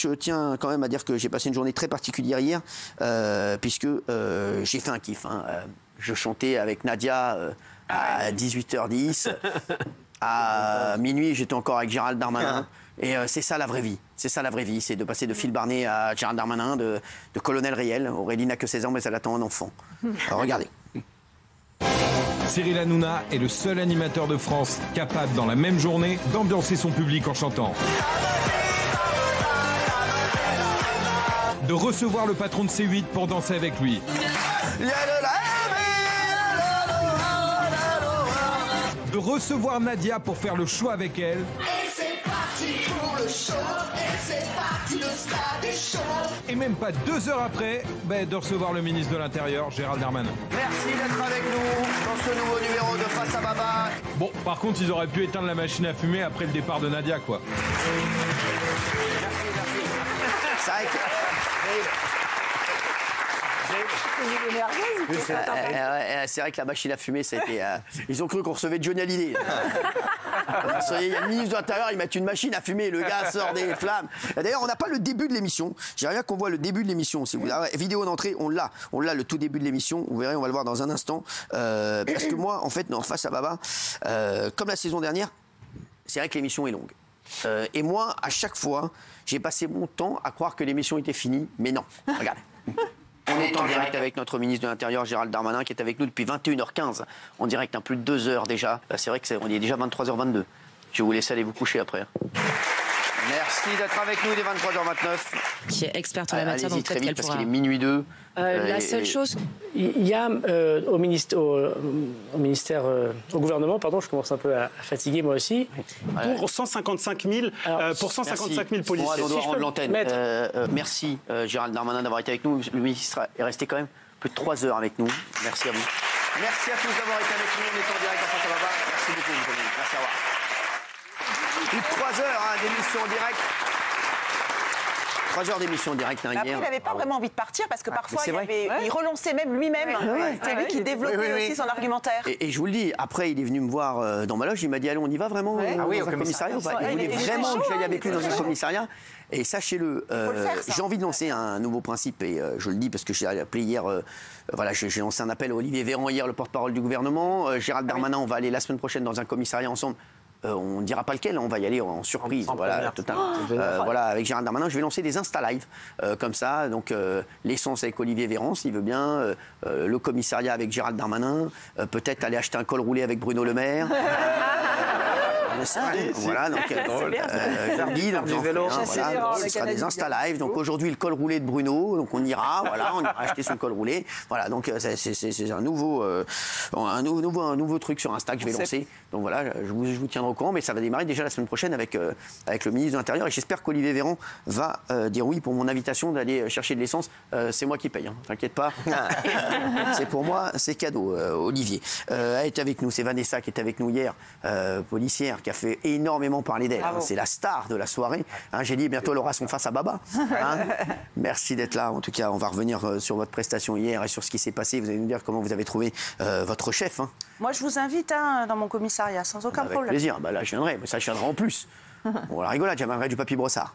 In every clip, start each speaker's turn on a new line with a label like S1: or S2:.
S1: je tiens quand même à dire que j'ai passé une journée très particulière hier, puisque j'ai fait un kiff. Hein. Je chantais avec Nadia à 18h10. À minuit, j'étais encore avec Gérald Darmanin. Et c'est ça la vraie vie. C'est ça la vraie vie. C'est de passer de Phil Barnet à Gérald Darmanin, de colonel réel. Aurélie n'a que 16 ans, mais elle attend un enfant. Alors, regardez.
S2: Cyril Hanouna est le seul animateur de France capable, dans la même journée, d'ambiancer son public en chantant. De recevoir le patron de C8 pour danser avec lui. De recevoir Nadia pour faire le show avec elle.
S3: Et c'est parti pour le show. Et c'est parti, le stade est chaud.
S2: Et même pas 2 heures après, de recevoir le ministre de l'Intérieur, Gérald Darmanin.
S1: Merci d'être avec nous dans ce nouveau numéro de Face à Baba.
S2: Bon, par contre, ils auraient pu éteindre la machine à fumer après le départ de Nadia, quoi.
S1: C'est vrai que... C'est vrai que la machine à fumer, ça a été. Ils ont cru qu'on recevait Johnny Hallyday. Il y a le ministre de l'Intérieur, ils mettent une machine à fumer, le gars sort des flammes. D'ailleurs, on n'a pas le début de l'émission. J'aimerais bien qu'on voit le début de l'émission. Si vous avez vidéo d'entrée, on l'a le tout début de l'émission. Vous verrez, on va le voir dans un instant. Parce que moi, en fait, non, Face à Baba, comme la saison dernière, c'est vrai que l'émission est longue. Et moi, à chaque fois, j'ai passé mon temps à croire que l'émission était finie, mais non. Regardez. On est en direct avec notre ministre de l'Intérieur, Gérald Darmanin, qui est avec nous depuis 21h15. En direct, plus de 2 heures déjà. C'est vrai qu'on est déjà 23h22. Je vais vous laisser aller vous coucher après. Merci d'être avec nous, il est 23h29.
S4: Qui est experte en la matière, donc
S1: très
S4: peut-être
S1: vite
S4: qu'elle
S1: parce
S4: pourra...
S1: qu'il est minuit 2.
S4: La seule chose...
S5: Il y a au gouvernement, pardon, je commence un peu à fatiguer moi aussi, pour 155 000 policiers.
S1: On doit rendre l'antenne. Merci Gérald Darmanin d'avoir été avec nous. Le ministre est resté quand même plus de 3 heures avec nous. Merci à vous. Merci à tous d'avoir été avec nous. On est en direct en Face à Baba. Merci beaucoup. Merci à vous. Plus de 3 heures d'émission en direct. 3 heures d'émission en direct hier.
S6: Après, il n'avait pas vraiment envie de partir parce que parfois, il relançait même lui-même. C'était lui qui développait aussi son argumentaire.
S1: Et je vous le dis, après, il est venu me voir dans ma loge. Il m'a dit, allez, on y va vraiment dans un commissariat ou pas? Il voulait vraiment que j'aille avec lui dans un commissariat. Et sachez-le, j'ai envie de lancer un nouveau principe. Et je le dis parce que j'ai appelé hier... j'ai lancé un appel à Olivier Véran hier, le porte-parole du gouvernement. Gérald Darmanin, on va aller la semaine prochaine dans un commissariat ensemble. On ne dira pas lequel, on va y aller en surprise. Avec Gérald Darmanin, je vais lancer des Insta Live comme ça. Donc l'essence avec Olivier Véran, s'il veut bien, le commissariat avec Gérald Darmanin, peut-être aller acheter un col roulé avec Bruno Le Maire. Voilà, donc ce sera des Insta Live. Donc aujourd'hui, le col roulé de Bruno, donc on ira acheter son col roulé. Voilà, donc c'est un nouveau truc sur Insta que je vais lancer. Donc voilà, je vous tiendrai au courant, mais ça va démarrer déjà la semaine prochaine avec le ministre de l'Intérieur. Et j'espère qu'Olivier Véran va dire oui pour mon invitation d'aller chercher de l'essence. C'est moi qui paye, t'inquiète pas. C'est pour moi, c'est cadeau, Olivier. Elle est avec nous, c'est Vanessa qui est avec nous hier, policière, qui a fait énormément parler d'elle. C'est la star de la soirée. J'ai dit, bientôt elle aura son Face à Baba. Merci d'être là. En tout cas, on va revenir sur votre prestation hier et sur ce qui s'est passé. Vous allez nous dire comment vous avez trouvé votre chef.
S6: Moi, je vous invite dans mon commissariat, sans aucun problème.
S1: Avec plaisir. Là, je viendrai, mais ça, je viendrai en plus. Bon, la rigolade, j'amènerai du papier brossard.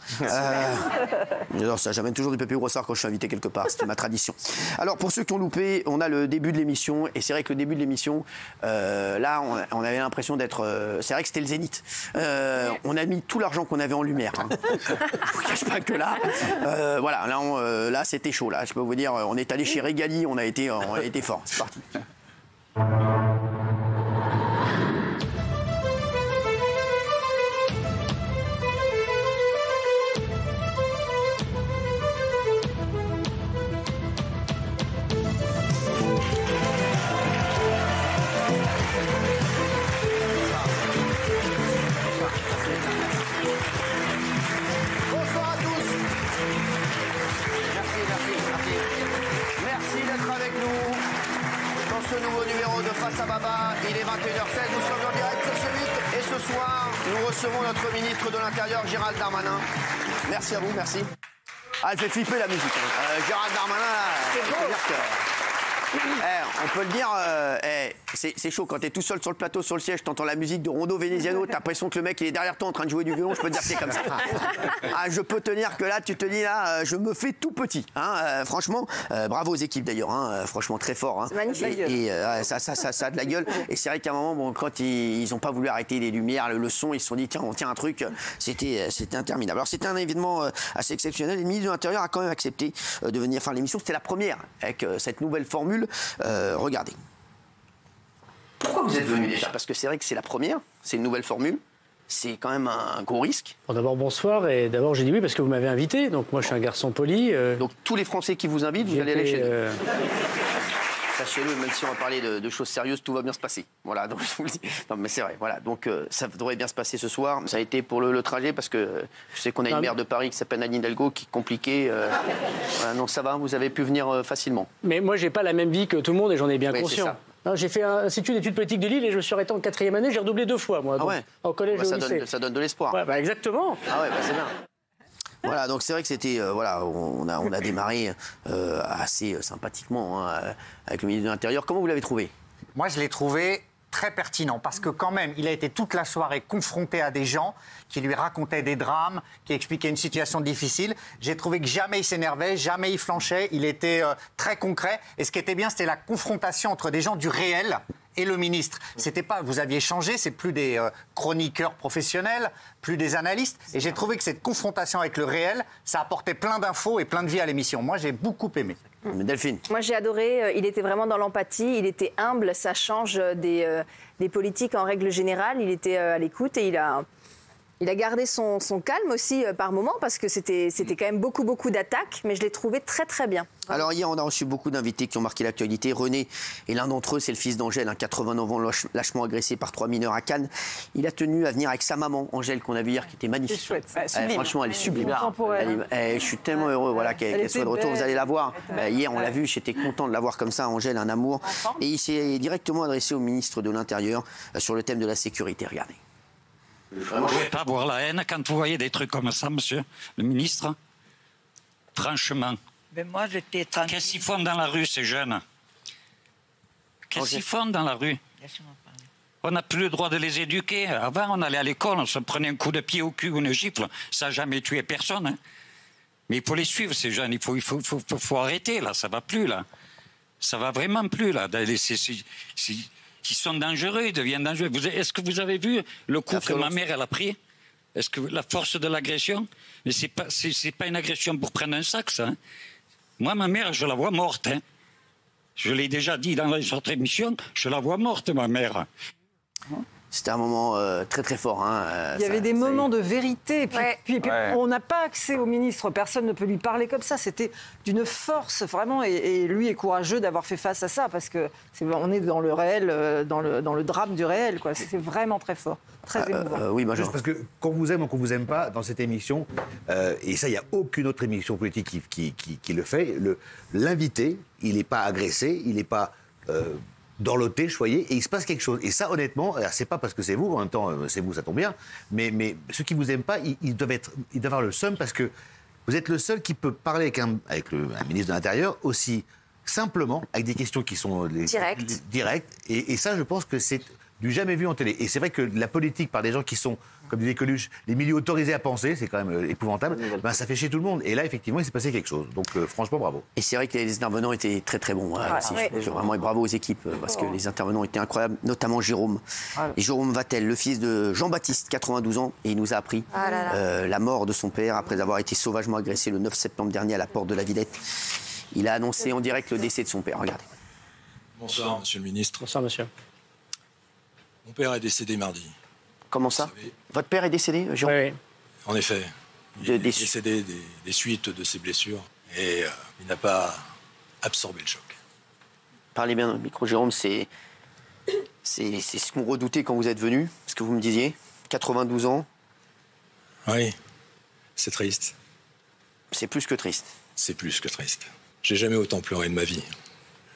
S1: J'adore ça, j'amène toujours du papier brossard quand je suis invité quelque part, c'était ma tradition. Alors, pour ceux qui ont loupé, on a le début de l'émission, et c'est vrai que le début de l'émission, là, on avait l'impression d'être... c'est vrai que c'était le zénith. On a mis tout l'argent qu'on avait en lumière. Je vous cache pas que là, là, c'était chaud. Là, je peux vous dire, on est allé chez Régali, on a été fort. C'est parti. Face à Baba, il est 21h16, nous sommes en direct sur C8 et ce soir, nous recevons notre ministre de l'Intérieur, Gérald Darmanin. Merci à vous, merci. Elle fait flipper la musique. Gérald Darmanin, On peut le dire, c'est chaud quand t'es tout seul sur le plateau, sur le siège, t'entends la musique de Rondo Veneziano, t'as l'impression que le mec il est derrière toi en train de jouer du violon, je peux te dire que c'est comme ça. Je peux te dire que là, tu te dis là, je me fais tout petit. Franchement, bravo aux équipes d'ailleurs, franchement très fort.
S4: C'est magnifique.
S1: Et ça a de la gueule. Et c'est vrai qu'à un moment, bon, quand ils n'ont pas voulu arrêter les lumières, le son, ils se sont dit tiens, on tient un truc. C'était interminable. Alors c'était un événement assez exceptionnel. Le ministre de l'Intérieur a quand même accepté de venir faire l'émission. C'était la première avec cette nouvelle formule. Regardez. Pourquoi vous êtes venu déjà? Parce que c'est vrai que c'est la première, c'est une nouvelle formule. C'est quand même un gros risque.
S5: Bon, d'abord, bonsoir. Et d'abord, j'ai dit oui parce que vous m'avez invité. Donc, moi, je suis un garçon poli.
S1: Donc, tous les Français qui vous invitent, vous allez aller chez eux. Sachez-le, même si on va parler de choses sérieuses, tout va bien se passer. Voilà, donc je vous le dis. Non, mais c'est vrai, voilà. Donc, ça devrait bien se passer ce soir. Ça a été pour le trajet, parce que je sais qu'on a une maire de Paris qui s'appelle Anne Hidalgo, qui est compliquée. Voilà, non, ça va, vous avez pu venir facilement.
S5: Mais moi, j'ai pas la même vie que tout le monde et j'en ai bien conscient. J'ai fait un institut d'études politiques de Lille et je me suis arrêté en 4e année. J'ai redoublé 2 fois, moi.
S1: Ah ouais.
S5: Au collège et au lycée.
S1: Ça donne de l'espoir.
S5: Ouais, bah exactement.
S1: Ah ouais, bah c'est bien. Voilà, donc c'est vrai que c'était, voilà, on a démarré assez sympathiquement avec le ministre de l'Intérieur. Comment vous l'avez trouvé?
S7: Moi, je l'ai trouvé très pertinent parce que quand même, il a été toute la soirée confronté à des gens qui lui racontaient des drames, qui expliquaient une situation difficile. J'ai trouvé que jamais il s'énervait, jamais il flanchait, il était très concret. Et ce qui était bien, c'était la confrontation entre des gens du réel et le ministre. C'était pas, vous aviez changé, c'est plus des chroniqueurs professionnels, plus des analystes. Et j'ai trouvé que cette confrontation avec le réel, ça apportait plein d'infos et plein de vie à l'émission. Moi, j'ai beaucoup aimé.
S1: Delphine.
S4: Moi, j'ai adoré. Il était vraiment dans l'empathie. Il était humble. Ça change des politiques en règle générale. Il était à l'écoute et il a gardé son calme aussi par moment parce que c'était quand même beaucoup d'attaques. Mais je l'ai trouvé très, très bien.
S1: Alors hier, on a reçu beaucoup d'invités qui ont marqué l'actualité. René est l'un d'entre eux, c'est le fils d'Angèle, 89 ans, lâchement agressé par 3 mineurs à Cannes. Il a tenu à venir avec sa maman, Angèle, qu'on a vu hier, qui était magnifique.
S6: C'est chouette.
S1: Franchement, elle est sublime. Je suis tellement heureux qu'elle soit de retour. Vous allez la voir. Hier, on l'a vu, j'étais content de la voir comme ça, Angèle, un amour. Et il s'est directement adressé au ministre de l'Intérieur sur le thème de la sécurité. Regardez.
S8: Vous ne pouvez pas avoir la haine quand vous voyez des trucs comme ça, monsieur le ministre? Franchement.
S9: Mais moi, j'étais tranquille.
S8: Qu'est-ce qu'ils font dans la rue, ces jeunes? Qu'est-ce qu'ils font dans la rue? On n'a plus le droit de les éduquer. Avant, on allait à l'école, on se prenait un coup de pied au cul ou une gifle. Ça n'a jamais tué personne. Mais il faut les suivre, ces jeunes. Il faut arrêter, là. Ça ne va plus, là. Ça ne va vraiment plus, là. Ils sont dangereux, ils deviennent dangereux. Est-ce que vous avez vu le coup que ma mère elle a pris? Est-ce que la force de l'agression? Mais c'est pas une agression pour prendre un sac, ça. Moi, ma mère, je la vois morte. Je l'ai déjà dit dans notre émission, je la vois morte, ma mère.
S1: C'était un moment très très fort.
S9: Il y avait des moments de vérité. Puis on n'a pas accès au ministre. Personne ne peut lui parler comme ça. C'était d'une force vraiment. Et lui est courageux d'avoir fait face à ça parce que on est dans le réel, dans le drame du réel. C'est vraiment très fort, très émouvant.
S1: Oui,
S10: juste parce que qu'on vous aime ou qu'on vous aime pas dans cette émission, et ça, il n'y a aucune autre émission politique qui le fait. L'invité, il n'est pas agressé, il n'est pas dorloté, choyé, et il se passe quelque chose. Et ça, honnêtement, c'est pas parce que c'est vous, en même temps, c'est vous, ça tombe bien, mais ceux qui vous aiment pas, ils doivent avoir le seum parce que vous êtes le seul qui peut parler avec un ministre de l'Intérieur aussi simplement, avec des questions qui sont directes. Et ça, je pense que c'est du jamais vu en télé. Et c'est vrai que la politique par des gens qui sont, comme disait Coluche, les milieux autorisés à penser, c'est quand même épouvantable, ça fait chier tout le monde. Et là, effectivement, il s'est passé quelque chose. Donc, franchement, bravo.
S1: Et c'est vrai que les intervenants étaient très très bons. Vraiment, et bravo aux équipes, parce que les intervenants étaient incroyables, notamment Jérôme. Et Jérôme Vatel, le fils de Jean-Baptiste, 92 ans, et il nous a appris la mort de son père après avoir été sauvagement agressé le 9 septembre dernier à la porte de la Villette. Il a annoncé en direct le décès de son père. Regardez.
S11: Bonsoir, monsieur le ministre.
S5: Bonsoir, monsieur.
S11: Mon père est décédé mardi.
S1: Comment ça? Votre père est décédé, Jean?
S5: Oui.
S11: En effet. Il est décédé des suites de ses blessures et il n'a pas absorbé le choc.
S1: Parlez bien dans le micro, Jérôme. C'est ce qu'on redoutait quand vous êtes venu, ce que vous me disiez. 92 ans.
S11: Oui, c'est triste.
S1: C'est plus que triste.
S11: C'est plus que triste. J'ai jamais autant pleuré de ma vie.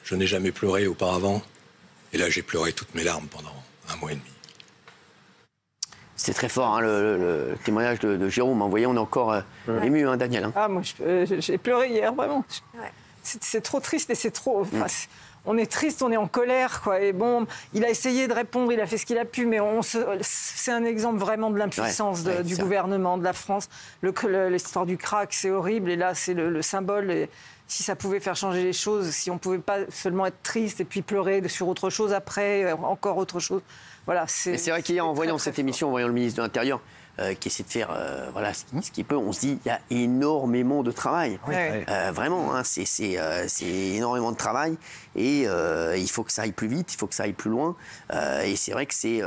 S11: Je n'ai jamais pleuré auparavant. Et là, j'ai pleuré toutes mes larmes pendant 1 mois et demi.
S1: C'est très fort, le témoignage de Jérôme. Vous voyez, on est encore ému, Daniel.
S9: Ah, moi, j'ai pleuré hier, vraiment. c'est trop triste et c'est trop... On est triste, on est en colère, quoi. Et bon, il a essayé de répondre, il a fait ce qu'il a pu, mais c'est un exemple vraiment de l'impuissance du gouvernement, de la France. L'histoire du crack, c'est horrible, et là, c'est le symbole. Et si ça pouvait faire changer les choses, si on pouvait pas seulement être triste et puis pleurer sur autre chose après, encore autre chose. Voilà.
S1: C'est vrai qu'hier, en voyant cette émission, en voyant le ministre de l'Intérieur, qui essaie de faire ce qu'il peut, on se dit il y a énormément de travail. Vraiment, hein, c'est énormément de travail et il faut que ça aille plus vite, il faut que ça aille plus loin. Et c'est vrai que c'est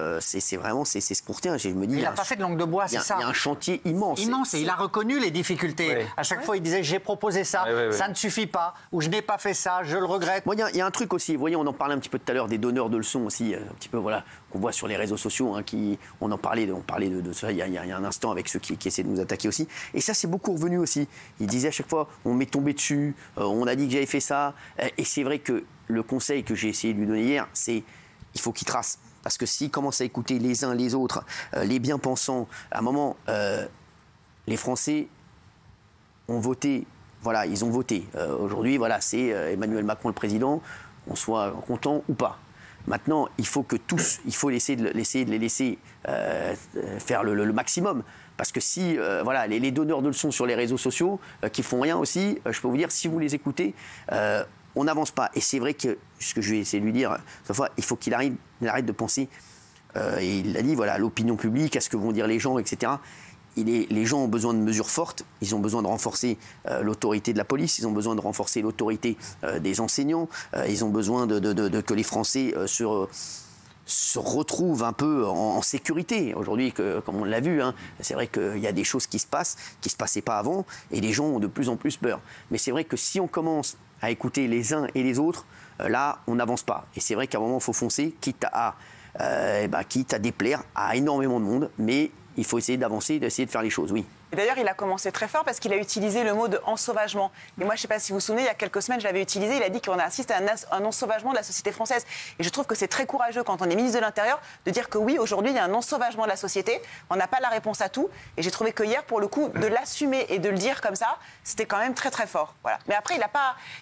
S1: vraiment ce qu'on retient. Je me dis,
S7: il n'a pas fait de langue de bois, c'est ça.
S1: Il y a un chantier immense.
S7: Immense, et il a reconnu les difficultés. À chaque fois, il disait j'ai proposé ça, ça ne suffit pas, ou je n'ai pas fait ça, je le regrette.
S1: Il y a un truc aussi, vous voyez, on en parlait un petit peu tout à l'heure des donneurs de leçons aussi, un petit peu, qu'on voit sur les réseaux sociaux, hein, on parlait de ça il y a un instant avec ceux qui essaient de nous attaquer aussi. Et ça, c'est beaucoup revenu aussi. Ils disaient à chaque fois, on m'est tombé dessus, on a dit que j'avais fait ça. Et c'est vrai que le conseil que j'ai essayé de lui donner hier, c'est il faut qu'il trace. Parce que s'il commence à écouter les uns les autres, les bien-pensants, à un moment, les Français ont voté. Voilà, ils ont voté. Aujourd'hui, c'est Emmanuel Macron le président, on soit content ou pas. Maintenant, il faut que tous, il faut essayer de les laisser faire le maximum. Parce que si, les donneurs de leçons sur les réseaux sociaux qui font rien aussi, je peux vous dire, si vous les écoutez, on n'avance pas. Et c'est vrai que, ce que je vais essayer de lui dire, il faut qu'il arrête de penser, et il l'a dit, l'opinion publique, à ce que vont dire les gens, etc. Les gens ont besoin de mesures fortes, ils ont besoin de renforcer l'autorité de la police, ils ont besoin de renforcer l'autorité des enseignants, ils ont besoin que les Français se retrouvent un peu en sécurité. Aujourd'hui, comme on l'a vu, hein, c'est vrai qu'il y a des choses qui se passent, qui ne se passaient pas avant, et les gens ont de plus en plus peur. Mais c'est vrai que si on commence à écouter les uns et les autres, là, on n'avance pas. Et c'est vrai qu'à un moment, il faut foncer, quitte à déplaire à énormément de monde, mais il faut essayer d'avancer, d'essayer de faire les choses, oui.
S6: Et d'ailleurs, il a commencé très fort parce qu'il a utilisé le mot de ensauvagement. Et moi, je ne sais pas si vous vous souvenez, il y a quelques semaines, je l'avais utilisé. Il a dit qu'on assiste à un ensauvagement de la société française. Et je trouve que c'est très courageux quand on est ministre de l'Intérieur de dire que oui, aujourd'hui, il y a un ensauvagement de la société. On n'a pas la réponse à tout. Et j'ai trouvé que hier, pour le coup, de l'assumer et de le dire comme ça, c'était quand même très très fort. Voilà. Mais après,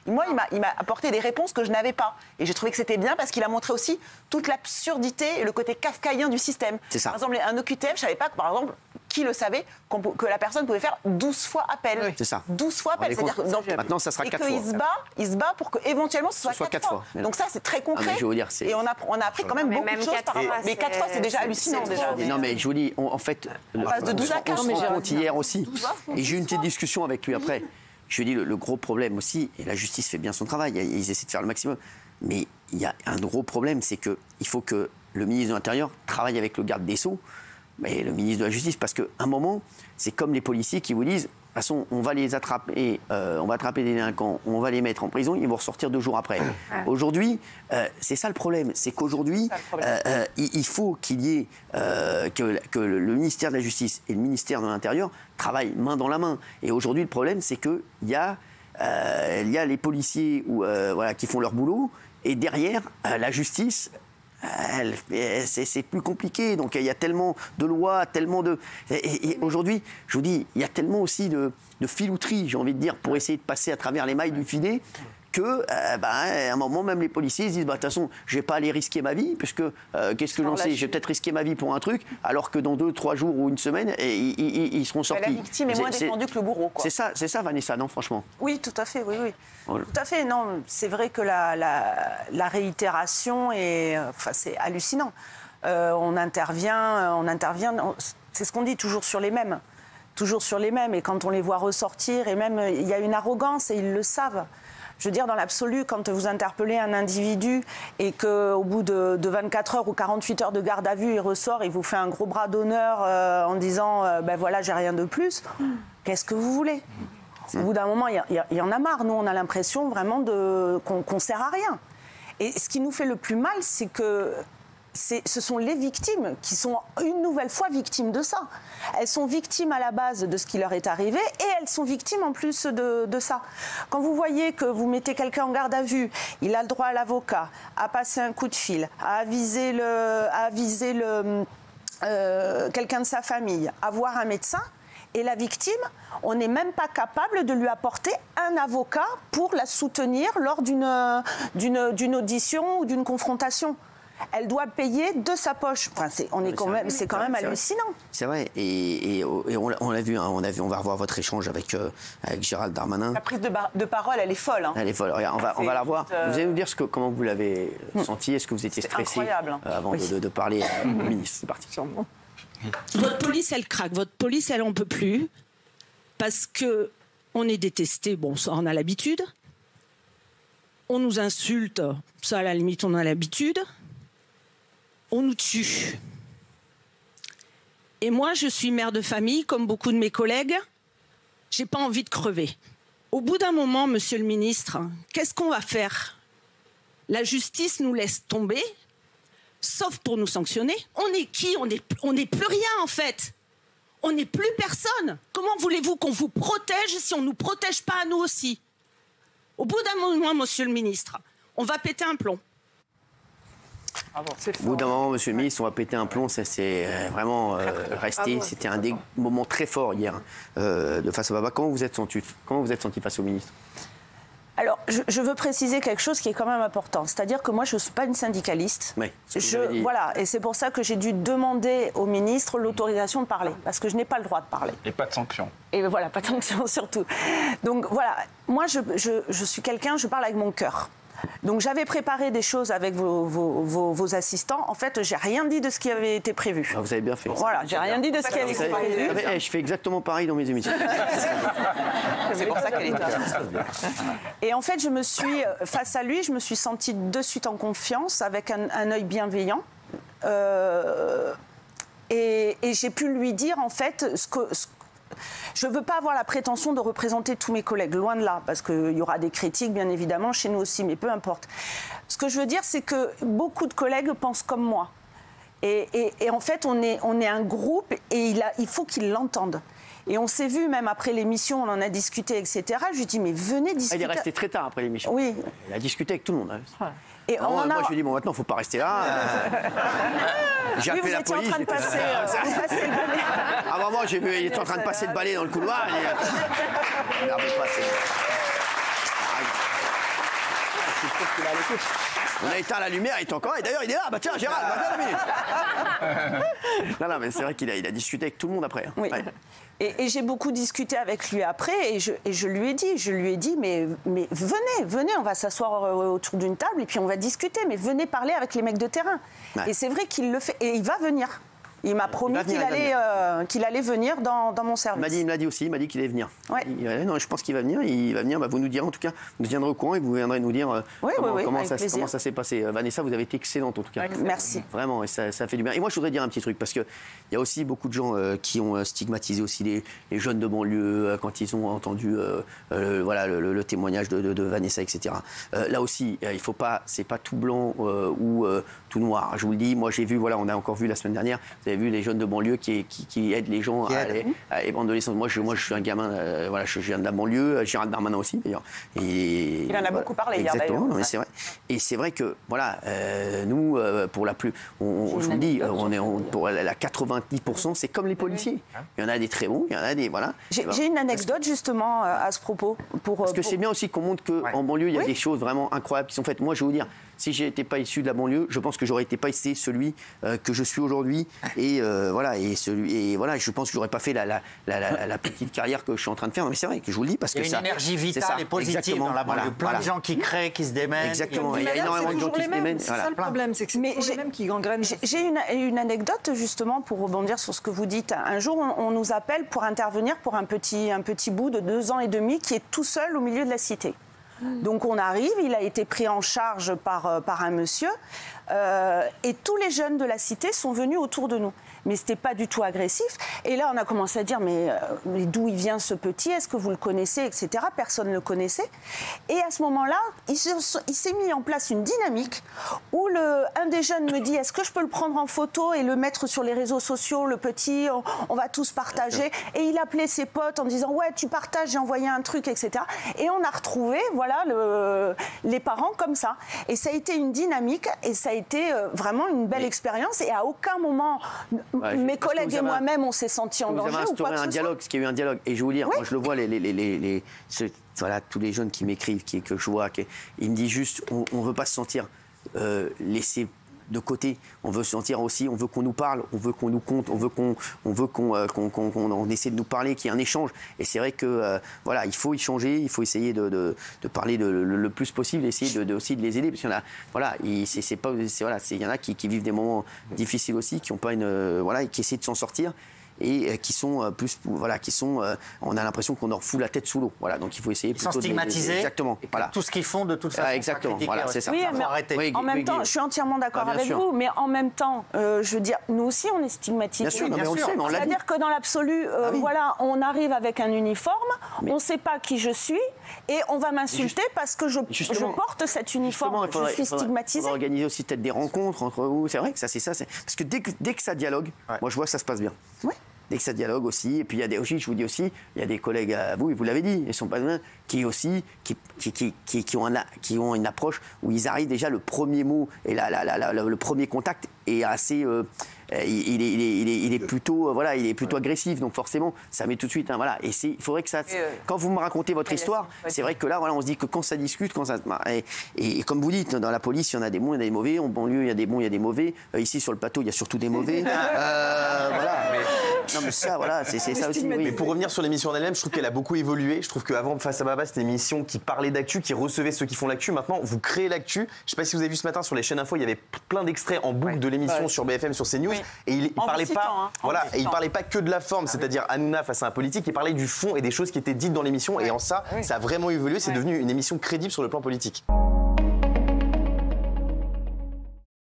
S6: il m'a apporté des réponses que je n'avais pas. Et j'ai trouvé que c'était bien parce qu'il a montré aussi toute l'absurdité et le côté kafkaïen du système.
S1: C'est ça.
S6: Par exemple, un OQTF, je ne savais pas que, par exemple, qui le savait, que la personne pouvait faire 12 fois appel.
S1: Oui, c'est ça.
S6: 12 fois appel.
S1: Maintenant, ça sera 4 fois.
S6: Et il se bat pour qu'éventuellement ce soit 4 fois. Donc ça, c'est très concret.
S1: Je veux dire,
S6: et on a appris quand même beaucoup de choses par rapport. Mais 4 fois, c'est déjà hallucinant.
S1: Non, mais je vous dis, en fait,
S6: on passe de 12 à 4.
S1: On se rend compte hier aussi. Et j'ai eu une petite discussion avec lui après. Je lui ai dit, le gros problème aussi, et la justice fait bien son travail, ils essaient de faire le maximum. Mais il y a un gros problème, c'est qu'il faut que le ministre de l'Intérieur travaille avec le garde des Sceaux, mais le ministre de la Justice, parce qu'à un moment, c'est comme les policiers qui vous disent, de toute façon, on va les attraper, on va attraper des délinquants, on va les mettre en prison, ils vont ressortir 2 jours après. Aujourd'hui, c'est ça le problème, c'est qu'aujourd'hui, il faut qu'il y ait que le ministère de la Justice et le ministère de l'Intérieur travaillent main dans la main. Et aujourd'hui, le problème, c'est qu'il y a les policiers qui font leur boulot, et derrière, la justice... c'est plus compliqué. Donc il y a tellement de lois, tellement de... Et aujourd'hui, je vous dis, il y a tellement aussi de filouterie, j'ai envie de dire, pour essayer de passer à travers les mailles du filet, que, à un moment, même les policiers se disent, de toute façon, je ne vais pas aller risquer ma vie, puisque qu'est-ce que j'en sais, je vais peut-être risquer ma vie pour un truc, alors que dans 2, 3 jours ou une semaine, ils seront sortis.
S6: La victime est moins défendue que le bourreau, quoi.
S1: C'est ça, Vanessa, non, franchement.
S12: Oui, tout à fait, oui. Tout à fait, non, c'est vrai que la réitération c'est hallucinant. On intervient, c'est ce qu'on dit, toujours sur les mêmes. Et quand on les voit ressortir, et même, il y a une arrogance, et ils le savent. Je veux dire, dans l'absolu, quand vous interpellez un individu et qu'au bout de 24 heures ou 48 heures de garde à vue, il ressort et vous fait un gros bras d'honneur en disant voilà, j'ai rien de plus, qu'est-ce que vous voulez ? Au bout d'un moment, il y en a marre. Nous, on a l'impression vraiment qu'on ne sert à rien. Et ce qui nous fait le plus mal, c'est que ce sont les victimes qui sont une nouvelle fois victimes de ça. Elles sont victimes à la base de ce qui leur est arrivé et elles sont victimes en plus de ça. Quand vous voyez que vous mettez quelqu'un en garde à vue, il a le droit à l'avocat, à passer un coup de fil, à aviser quelqu'un de sa famille, à voir un médecin, Et la victime, on n'est même pas capable de lui apporter un avocat pour la soutenir lors d'une audition ou d'une confrontation. Elle doit payer de sa poche. Enfin, c'est quand même hallucinant.
S1: C'est vrai. Et on l'a vu, hein, on va revoir votre échange avec Gérald Darmanin.
S6: La prise de parole, elle est folle. Hein.
S1: Elle est folle. Regarde, on va la voir. Vous allez nous dire comment vous l'avez senti. Est-ce que vous étiez stressé avant de parler au ministre? C'est parti.
S13: Votre police, elle craque. Votre police, elle en peut plus. Parce qu'on est détesté. Bon, ça, on a l'habitude. On nous insulte. Ça, à la limite, on a l'habitude. On nous tue. Et moi, je suis mère de famille, comme beaucoup de mes collègues. J'ai pas envie de crever. Au bout d'un moment, monsieur le ministre, qu'est-ce qu'on va faire? La justice nous laisse tomber, sauf pour nous sanctionner. On est qui? On n'est plus rien, en fait. On n'est plus personne. Comment voulez-vous qu'on vous protège si on ne nous protège pas à nous aussi? Au bout d'un moment, monsieur le ministre, on va péter un plomb.
S1: Au bout d'un moment, monsieur le ministre, on va péter un plomb. Ça, c'est vraiment resté. C'était un des moments très forts hier de Face au Baba. Comment vous êtes senti face au ministre?
S12: Alors, je veux préciser quelque chose qui est quand même important. C'est-à-dire que moi, je ne suis pas une syndicaliste.
S1: Oui,
S12: voilà, et c'est pour ça que j'ai dû demander au ministre l'autorisation de parler, parce que je n'ai pas le droit de parler.
S14: Et pas de sanction.
S12: Et voilà, pas de sanction surtout. Donc voilà, moi, je suis quelqu'un, je parle avec mon cœur. Donc j'avais préparé des choses avec vos assistants. En fait, j'ai rien dit de ce qui avait été prévu.
S1: Ah, vous avez bien fait.
S12: Voilà, j'ai rien dit de ce qui avait été prévu.
S1: Je fais exactement pareil dans mes émissions.
S6: C'est pour ça qu'elle est là.
S12: Et en fait, je me suis, face à lui, je me suis sentie de suite en confiance, avec un œil bienveillant. Et j'ai pu lui dire, en fait, je ne veux pas avoir la prétention de représenter tous mes collègues, loin de là, parce qu'il y aura des critiques, bien évidemment, chez nous aussi, mais peu importe. Ce que je veux dire, c'est que beaucoup de collègues pensent comme moi. Et en fait, on est un groupe et il faut qu'ils l'entendent. Et on s'est vu, même après l'émission, on en a discuté, etc. Je lui ai dit, mais venez discuter.
S1: Il est resté très tard après l'émission.
S12: Oui.
S1: Il a discuté avec tout le monde. Hein.
S12: Et
S1: moi, je lui ai dit, bon, maintenant, il ne faut pas rester là. J'ai appelé la police.
S12: Vous étiez en train de passer le balai.
S1: À un moment, j'ai vu, il était en train de passer le balai dans le couloir. Il a repassé. On a éteint la lumière, il est encore. Et d'ailleurs, il est là. Bah tiens, Gérald, non, mais c'est vrai qu'il a discuté avec tout le monde après.
S12: Oui. Ouais. Et j'ai beaucoup discuté avec lui après, et je lui ai dit, mais venez, on va s'asseoir autour d'une table et puis on va discuter, mais venez parler avec les mecs de terrain. Ouais. Et c'est vrai qu'il le fait, et il va venir. Il m'a promis qu'il allait venir dans mon service.
S1: Il me l'a dit aussi, il m'a dit qu'il allait venir.
S12: Ouais.
S1: Non, je pense qu'il va venir, bah, vous nous direz en tout cas, vous viendrez au courant et vous viendrez nous dire comment ça s'est passé. Vanessa, vous avez été excellente en tout cas.
S12: Merci.
S1: Vraiment, et ça fait du bien. Et moi, je voudrais dire un petit truc, parce qu'il y a aussi beaucoup de gens qui ont stigmatisé aussi les jeunes de banlieue quand ils ont entendu le témoignage de Vanessa, etc. Là aussi, il faut pas, c'est pas tout blanc ou tout noir. Je vous le dis, moi j'ai vu, on a encore vu la semaine dernière, vous avez vu les jeunes de banlieue qui aident les gens à les prendre de l'essence. Moi je suis un gamin, je viens de la banlieue, Gérald Darmanin aussi d'ailleurs.
S6: Il en a beaucoup parlé hier d'ailleurs.
S1: Exactement, c'est vrai. Et c'est vrai que nous, pour la plus, je vous le dis, pour la 90%, c'est comme les policiers. Il y en a des très bons, il y en a des
S12: J'ai une anecdote justement à ce propos.
S1: Parce que c'est bien aussi qu'on montre qu'en banlieue, il y a des choses vraiment incroyables qui sont faites. Moi, je vais vous dire, si je n'étais pas issu de la banlieue, je pense que j'aurais été pas été celui que je suis aujourd'hui. Et je pense que j'aurais pas fait la petite carrière que je suis en train de faire. Mais c'est vrai que je vous le dis parce que
S7: il y a une énergie vitale et positive dans la banlieue. Plein de gens qui créent, qui se démènent.
S1: Exactement. Il y a énormément de gens qui se démènent.
S9: C'est ça le problème, c'est que c'est les mêmes qui gangrènent.
S12: J'ai une anecdote justement pour rebondir sur ce que vous dites. Un jour, on nous appelle pour intervenir pour un petit bout de 2 ans et demi qui est tout seul au milieu de la cité. Donc on arrive, il a été pris en charge par un monsieur et tous les jeunes de la cité sont venus autour de nous. Mais ce n'était pas du tout agressif. Et là, on a commencé à dire, mais d'où il vient ce petit? Est-ce que vous le connaissez, etc. Personne ne le connaissait. Et à ce moment-là, il s'est mis en place une dynamique où un des jeunes me dit, est-ce que je peux le prendre en photo et le mettre sur les réseaux sociaux, le petit, on va tous partager. Et il appelait ses potes en disant, ouais, tu partages, j'ai envoyé un truc, etc. Et on a retrouvé, les parents comme ça. Et ça a été une dynamique et ça a été vraiment une belle expérience. Et à aucun moment, mes collègues et moi-même, on s'est sentis en danger
S1: vous avez
S12: ou quoi
S1: instauré
S12: que
S1: un
S12: ce
S1: dialogue, parce qu'il y a eu un dialogue. Et je vais vous dire, moi je le vois, voilà, tous les jeunes qui m'écrivent, que je vois, ils me disent juste, on ne veut pas se sentir laissé de côté. On veut se sentir aussi, on veut qu'on nous parle, on veut qu'on nous compte, on veut qu'on essaie de nous parler, qu'il y ait un échange. Et c'est vrai que voilà, il faut y changer, il faut essayer de parler le plus possible, essayer aussi de les aider, parce qu'il y en a, voilà, il y en a qui vivent des moments difficiles aussi, qui ont pas et qui essaient de s'en sortir. Et qui sont on a l'impression qu'on leur fout la tête sous l'eau. Voilà, donc il faut essayer plutôt
S7: de stigmatiser.
S1: Exactement. Voilà.
S7: Tout ce qu'ils font de toute façon.
S1: Exactement. Voilà, c'est ça.
S12: Oui, mais en même temps, je suis entièrement d'accord avec vous, mais en même temps, je veux dire, nous aussi, on est stigmatisés.
S1: Bien sûr, mais on le sait, mais on l'a dit.
S12: C'est-à-dire que dans l'absolu, voilà, on arrive avec un uniforme, on ne sait pas qui je suis, et on va m'insulter parce que je porte cet uniforme. Je suis stigmatisée.
S1: On va organiser aussi peut-être des rencontres entre vous. C'est vrai que ça, c'est ça. Parce que dès que ça dialogue, moi je vois que ça se passe bien.
S12: Oui.
S1: Dès que ça dialogue aussi, et puis il y a je vous dis aussi, il y a des collègues à vous, et vous l'avez dit, ils sont pas loin, qui ont une approche où ils arrivent déjà, le premier mot et le premier contact est assez, il est plutôt, voilà, il est plutôt agressif, donc forcément, ça met tout de suite, hein, voilà. Et il faudrait que ça, quand vous me racontez votre histoire, c'est vrai que là, voilà, on se dit que quand ça discute, et comme vous dites, dans la police, il y en a des bons, il y en a des mauvais, en banlieue, il y a des bons, il y a des mauvais. Ici, sur le plateau, il y a surtout des mauvais. Voilà. Non, mais ça, voilà, c'est ça aussi. Oui.
S14: Mais pour revenir sur l'émission en elle-même, je trouve qu'elle a beaucoup évolué. Je trouve qu'avant, Face à Baba, c'était une émission qui parlait d'actu, qui recevait ceux qui font l'actu. Maintenant, vous créez l'actu. Je ne sais pas si vous avez vu ce matin sur les chaînes info, il y avait plein d'extraits en boucle de l'émission sur BFM, sur CNews. Et il parlait pas, il parlait pas que de la forme, c'est-à-dire Hanouna face à un politique. Il parlait du fond et des choses qui étaient dites dans l'émission. Et en ça, ça a vraiment évolué. C'est devenu une émission crédible sur le plan politique.